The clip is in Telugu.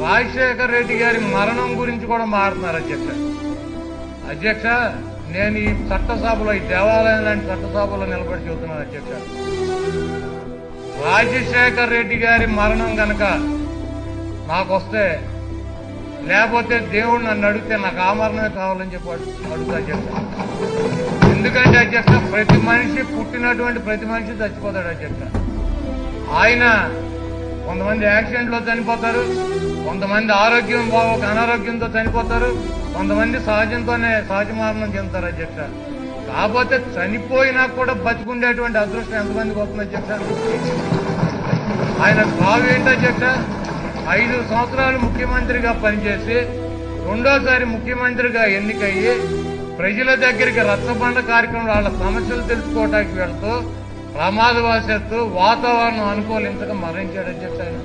రాజశేఖర్ రెడ్డి గారి మరణం గురించి కూడా మాట్లాడుతున్నారు అధ్యక్ష. నేను ఈ చట్టసభలో, ఈ దేవాలయం లాంటి చట్టసభలో నిలబడి చెబుతున్నాను అధ్యక్ష. రాజశేఖర్ రెడ్డి గారి మరణం గనక నాకు వస్తే, లేకపోతే దేవుడు నన్ను అడిగితే నాకు ఆ మరణమే కావాలని చెప్పి అడుగుతా అధ్యక్ష. ఎందుకంటే అధ్యక్ష, ప్రతి మనిషి, పుట్టినటువంటి ప్రతి మనిషి చచ్చిపోతాడు అధ్యక్ష. ఆయన కొంతమంది యాక్సిడెంట్లో చనిపోతారు, కొంతమంది ఆరోగ్యం బాగోక అనారోగ్యంతో చనిపోతారు, కొంతమంది సహజ మరణం చెందుతారు అధ్యక్ష. కాకపోతే చనిపోయినా కూడా బతికుండేటువంటి అదృష్టం ఎంతమందికి వస్తుంది అధ్యక్ష? ఆయన బాగు ఏంటి అధ్యక్ష? 5 సంవత్సరాలు ముఖ్యమంత్రిగా పనిచేసి రెండోసారి ముఖ్యమంత్రిగా ఎన్నికయ్యి ప్రజల దగ్గరికి రచ్చబండ కార్యక్రమం, వాళ్ళ సమస్యలు తెలుసుకోవడానికి వెళ్తూ ప్రమాదవశాత్తు వాతావరణం అనుకూలించక మరణించాడు అధ్యక్ష. ఆయన